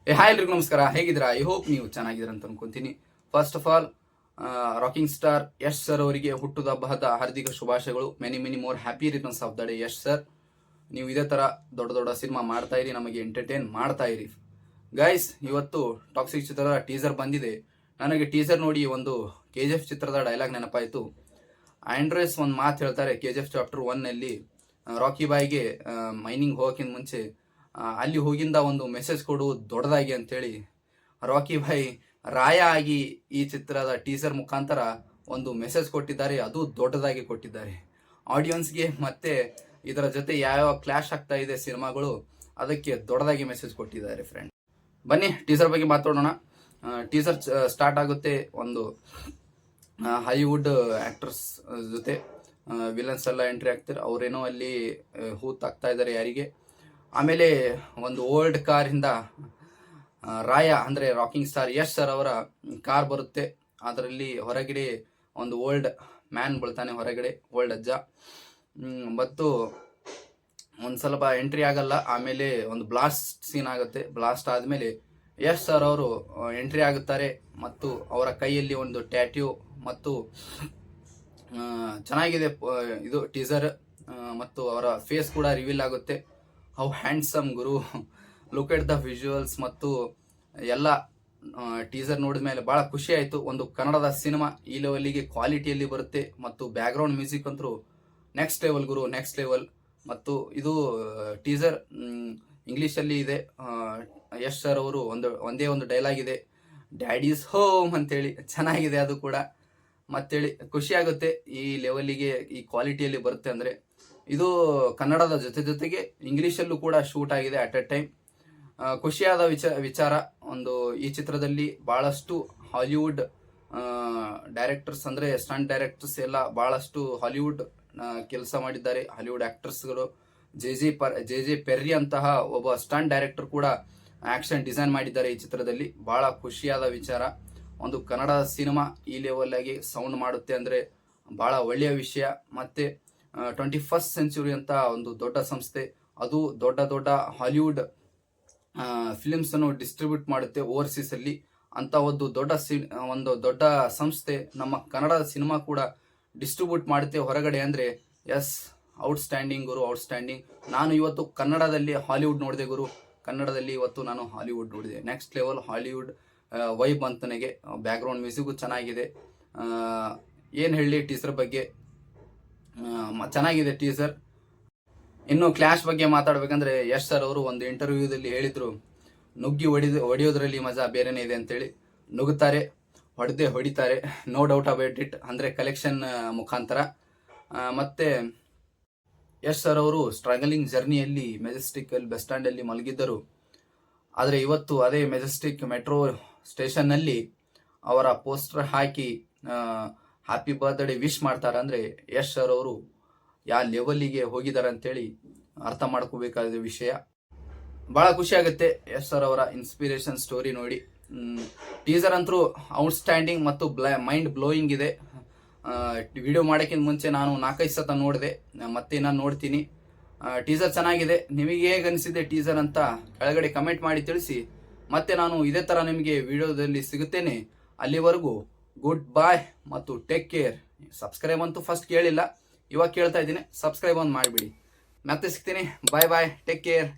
Hi ಎಲ್ರಿಗೂ ನಮಸ್ಕಾರ. ಹೇಗಿದ್ದೀರಾ? ಐ ಹೋಪ್ ನೀವು ಚೆನ್ನಾಗಿದ್ದೀರ ಅಂತ ಅನ್ಕೊಂತೀನಿ. First of all, rocking star Yash sir ಅವರಿಗೆ ಹುಟ್ಟುಹಬ್ಬದ ಹಾರ್ದಿಕ ಶುಭಾಶಯಗಳು. Many many more happy returns of the day Yash sir. ನೀವು ಇದೇ ತರ ದೊಡ್ಡ ದೊಡ್ಡ ಸಿನಿಮಾ ಮಾಡ್ತಾ ಇರಿ, ನಮಗೆ ಎಂಟರ್ಟೈನ್ ಮಾಡ್ತಾ ಇರಿ. ಗೈಸ್, ಇವತ್ತು ಟಾಕ್ಸಿಕ್ ಚಿತ್ರದ ಟೀಸರ್ ಬಂದಿದೆ. ನನಗೆ ಟೀಸರ್ ನೋಡಿ ಒಂದು KGF ಚಿತ್ರದ ಡೈಲಾಗ್ ನೆನಪಾಯಿತು. ಆಂಡ್ರೆಸ್ ಒಂದು ಮಾತು ಹೇಳ್ತಾರೆ KGF ಚಾಪ್ಟರ್ 1 ನಲ್ಲಿ. ರಾಕಿ ಬಾಯ್ಗೆ ಮೈನಿಂಗ್ ಹೋಗೋಕ್ಕಿಂತ ಮುಂಚೆ ಅಲ್ಲಿ ಹೋಗಿಂದ ಒಂದು ಮೆಸೇಜ್ ಕೊಡು ದೊಡ್ಡದಾಗಿ ಅಂತೇಳಿ ರಾಕಿ ಬಾಯ್ ರಾಯ ಆಗಿ ಈ ಚಿತ್ರದ ಟೀಸರ್ ಮುಖಾಂತರ ಒಂದು ಮೆಸೇಜ್ ಕೊಟ್ಟಿದ್ದಾರೆ. ಅದು ದೊಡ್ಡದಾಗಿ ಕೊಟ್ಟಿದ್ದಾರೆ ಆಡಿಯನ್ಸ್ಗೆ. ಮತ್ತೆ ಇದರ ಜೊತೆ ಯಾವ ಕ್ಲಾಶ್ ಆಗ್ತಾ ಇದೆ ಸಿನಿಮಾಗಳು, ಅದಕ್ಕೆ ದೊಡ್ಡದಾಗಿ ಮೆಸೇಜ್ ಕೊಟ್ಟಿದ್ದಾರೆ ಫ್ರೆಂಡ್. ಬನ್ನಿ ಟೀಸರ್ ಬಗ್ಗೆ ಮಾತಾಡೋಣ. ಟೀಸರ್ ಸ್ಟಾರ್ಟ್ ಆಗುತ್ತೆ ಒಂದು ಹಾಲಿವುಡ್ ಆಕ್ಟರ್ಸ್ ಜೊತೆ. ವಿಲನ್ಸ್ ಎಲ್ಲ ಎಂಟ್ರಿ ಆಗ್ತಾರೆ. ಅವರೇನೋ ಅಲ್ಲಿ ಹೂತ್ ಆಗ್ತಾ ಇದ್ದಾರೆ ಯಾರಿಗೆ. ಆಮೇಲೆ ಒಂದು ಓಲ್ಡ್ ಕಾರ್ ಇಂದ ರಾಯ ಅಂದ್ರೆ ರಾಕಿಂಗ್ ಸ್ಟಾರ್ ಯಶ್ ಸರ್ ಅವರ ಕಾರ್ ಬರುತ್ತೆ. ಅದರಲ್ಲಿ ಹೊರಗಡೆ ಒಂದು ಓಲ್ಡ್ ಮ್ಯಾನ್ ಬೀಳ್ತಾನೆ, ಹೊರಗಡೆ ಓಲ್ಡ್ ಅಜ್ಜ. ಮತ್ತು ಒಂದ್ ಸ್ವಲ್ಪ ಎಂಟ್ರಿ ಆಗಲ್ಲ. ಆಮೇಲೆ ಒಂದು ಬ್ಲಾಸ್ಟ್ ಸೀನ್ ಆಗುತ್ತೆ. ಬ್ಲಾಸ್ಟ್ ಆದ್ಮೇಲೆ ಯಶ್ ಸರ್ ಅವರು ಎಂಟ್ರಿ ಆಗುತ್ತಾರೆ ಮತ್ತು ಅವರ ಕೈಯಲ್ಲಿ ಒಂದು ಟ್ಯಾಟ್ಯೂ ಮತ್ತು ಚೆನ್ನಾಗಿದೆ ಇದು ಟೀಸರ್. ಮತ್ತು ಅವರ ಫೇಸ್ ಕೂಡ ರಿವೀಲ್ ಆಗುತ್ತೆ. How handsome Guru, look at the visuals ಮತ್ತು ಎಲ್ಲ ಟೀಸರ್ ನೋಡಿದ ಮೇಲೆ ಬಹಳ ಖುಷಿ ಆಯಿತು. ಒಂದು ಕನ್ನಡದ ಸಿನಿಮಾ ಈ ಲೆವೆಲ್ಗೆ ಕ್ವಾಲಿಟಿಯಲ್ಲಿ ಬರುತ್ತೆ ಮತ್ತು ಬ್ಯಾಕ್ ಗ್ರೌಂಡ್ ಮ್ಯೂಸಿಕ್ ಅಂತೂ ನೆಕ್ಸ್ಟ್ ಲೆವೆಲ್ ಗುರು, ನೆಕ್ಸ್ಟ್ ಲೆವೆಲ್. ಮತ್ತು ಇದು ಟೀಸರ್ ಇಂಗ್ಲೀಷಲ್ಲಿ ಇದೆ. ಯಶ್ ಸರ್ ಅವರು ಒಂದೇ ಒಂದು ಡೈಲಾಗ್ ಇದೆ, ಡ್ಯಾಡೀಸ್ ಹೋಮ್ ಅಂತೇಳಿ. ಚೆನ್ನಾಗಿದೆ ಅದು ಕೂಡ. ಮತ್ತೇಳಿ ಖುಷಿ ಆಗುತ್ತೆ ಈ ಲೆವೆಲ್ಗೆ ಈ ಕ್ವಾಲಿಟಿಯಲ್ಲಿ ಬರುತ್ತೆ ಅಂದರೆ. ಇದು ಕನ್ನಡದ ಜೊತೆಗೆ ಇಂಗ್ಲಿಷಲ್ಲೂ ಕೂಡ ಶೂಟ್ ಆಗಿದೆ ಅಟ್ ಎ ಟೈಮ್. ಖುಷಿಯಾದ ವಿಚಾರ ಒಂದು ಈ ಚಿತ್ರದಲ್ಲಿ ಬಹಳಷ್ಟು ಹಾಲಿವುಡ್ ಡೈರೆಕ್ಟರ್ಸ್ ಅಂದ್ರೆ ಸ್ಟಂಟ್ ಡೈರೆಕ್ಟರ್ಸ್ ಎಲ್ಲ ಬಹಳಷ್ಟು ಹಾಲಿವುಡ್ ಕೆಲಸ ಮಾಡಿದ್ದಾರೆ. ಹಾಲಿವುಡ್ ಆಕ್ಟರ್ಸ್ಗಳು ಜೆ ಜೆ ಪೆರ್ರಿ ಅಂತಹ ಒಬ್ಬ ಸ್ಟಂಟ್ ಡೈರೆಕ್ಟರ್ ಕೂಡ ಆಕ್ಷನ್ ಡಿಸೈನ್ ಮಾಡಿದ್ದಾರೆ ಈ ಚಿತ್ರದಲ್ಲಿ. ಬಹಳ ಖುಷಿಯಾದ ವಿಚಾರ. ಒಂದು ಕನ್ನಡ ಸಿನಿಮಾ ಈ ಲೆವೆಲ್ ಆಗಿ ಸೌಂಡ್ ಮಾಡುತ್ತೆ ಅಂದ್ರೆ ಬಹಳ ಒಳ್ಳೆಯ ವಿಷಯ. ಮತ್ತೆ 21st ಸೆಂಚುರಿ ಅಂತ ಒಂದು ದೊಡ್ಡ ಸಂಸ್ಥೆ, ಅದು ದೊಡ್ಡ ದೊಡ್ಡ ಹಾಲಿವುಡ್ ಫಿಲಿಮ್ಸ್ ಅನ್ನು ಡಿಸ್ಟ್ರಿಬ್ಯೂಟ್ ಮಾಡುತ್ತೆ ಓವರ್ಸೀಸ್ ಅಲ್ಲಿ. ಅಂತ ಒಂದು ದೊಡ್ಡ ಸಂಸ್ಥೆ ನಮ್ಮ ಕನ್ನಡದ ಸಿನಿಮಾ ಕೂಡ ಡಿಸ್ಟ್ರಿಬ್ಯೂಟ್ ಮಾಡುತ್ತೆ ಹೊರಗಡೆ ಅಂದ್ರೆ ಎಸ್, ಔಟ್ಸ್ಟ್ಯಾಂಡಿಂಗ್ ಗುರು, ಔಟ್ಸ್ಟ್ಯಾಂಡಿಂಗ್. ನಾನು ಇವತ್ತು ಕನ್ನಡದಲ್ಲಿ ಹಾಲಿವುಡ್ ನೋಡಿದೆ ಗುರು. ಕನ್ನಡದಲ್ಲಿ ಇವತ್ತು ನಾನು ಹಾಲಿವುಡ್ ನೋಡಿದೆ. ನೆಕ್ಸ್ಟ್ ಲೆವೆಲ್ ಹಾಲಿವುಡ್ ವೈಬ್ ಅಂತ ನನಗೆ. ಬ್ಯಾಕ್ ಗ್ರೌಂಡ್ ಮ್ಯೂಸಿಕ್ ಚೆನ್ನಾಗಿದೆ. ಏನ್ ಹೇಳಿ ಟೀಸರ್ ಬಗ್ಗೆ, ಚೆನ್ನಾಗಿದೆ ಟೀಸರ್. ಇನ್ನು ಕ್ಲಾಶ್ ಬಗ್ಗೆ ಮಾತಾಡ್ಬೇಕಂದ್ರೆ ಯಶ್ ಸರ್ ಅವರು ಒಂದು ಇಂಟರ್ವ್ಯೂದಲ್ಲಿ ಹೇಳಿದ್ರು, ನುಗ್ಗಿ ಹೊಡೆಯೋದ್ರಲ್ಲಿ ಮಜಾ ಬೇರೆನೇ ಇದೆ ಅಂತೇಳಿ. ನುಗ್ಗುತ್ತಾರೆ, ಹೊಡಿತಾರೆ, ನೋ ಡೌಟ್ ಅಬೌಟ್ ಇಟ್. ಅಂದ್ರೆ ಕಲೆಕ್ಷನ್ ಮುಖಾಂತರ. ಮತ್ತೆ ಯಶ್ ಸರ್ ಅವರು ಸ್ಟ್ರಗಲಿಂಗ್ ಜರ್ನಿಯಲ್ಲಿ ಮೆಜೆಸ್ಟಿಕ್ ಅಲ್ಲಿ ಬಸ್ ಸ್ಟ್ಯಾಂಡ್ ಅಲ್ಲಿ ಮಲಗಿದ್ದರು. ಆದ್ರೆ ಇವತ್ತು ಅದೇ ಮೆಜೆಸ್ಟಿಕ್ ಮೆಟ್ರೋ ಸ್ಟೇಷನ್ ನಲ್ಲಿ ಅವರ ಪೋಸ್ಟರ್ ಹಾಕಿ ಹ್ಯಾಪಿ ಬರ್ತ್ಡೇ ವಿಶ್ ಮಾಡ್ತಾರೆ. ಅಂದ್ರೆ ಯಶ್ ಸರ್ ಅವರು ಯಾವ ಲೆವೆಲ್ಗೆ ಹೋಗಿದ್ದಾರೆ ಅಂತೇಳಿ ಅರ್ಥ ಮಾಡ್ಕೋಬೇಕಾದ ವಿಷಯ. ಬಹಳ ಖುಷಿ ಆಗುತ್ತೆ ಯಶ್ ಸರ್ ಅವರ ಇನ್ಸ್ಪಿರೇಷನ್ ಸ್ಟೋರಿ ನೋಡಿ. ಟೀಸರ್ ಅಂತೂ ಔಟ್ಸ್ಟ್ಯಾಂಡಿಂಗ್ ಮತ್ತು ಮೈಂಡ್ ಬ್ಲೋಯಿಂಗ್ ಇದೆ. ವಿಡಿಯೋ ಮಾಡೋಕ್ಕಿಂತ ಮುಂಚೆ ನಾನು 4-5 ಸತ ನೋಡಿದೆ, ಮತ್ತೆ ನಾನು ನೋಡ್ತೀನಿ. ಟೀಸರ್ ಚೆನ್ನಾಗಿದೆ. ನಿಮಗೆ ಹೇಗೆ ಅನಿಸಿದೆ ಟೀಸರ್ ಅಂತ ಕೆಳಗಡೆ ಕಮೆಂಟ್ ಮಾಡಿ ತಿಳಿಸಿ. ಮತ್ತೆ ನಾನು ಇದೇ ತರ ನಿಮಗೆ ವಿಡಿಯೋದಲ್ಲಿ ಸಿಗುತ್ತೇನೆ. ಅಲ್ಲಿವರೆಗೂ ಗುಡ್ ಬಾಯ್ ಮತ್ತು ಟೇಕ್ ಕೇರ್. ಸಬ್ಸ್ಕ್ರೈಬ್ ಅಂತೂ ಫಸ್ಟ್ ಕೇಳಿಲ್ಲ, ಇವಾಗ ಕೇಳ್ತಾ ಇದ್ದೀನಿ. ಸಬ್ಸ್ಕ್ರೈಬ್ ಒಂದು ಮಾಡಿಬಿಡಿ. ಮತ್ತೆ ಸಿಗ್ತೀನಿ. ಬಾಯ್ ಬಾಯ್, ಟೇಕ್ ಕೇರ್.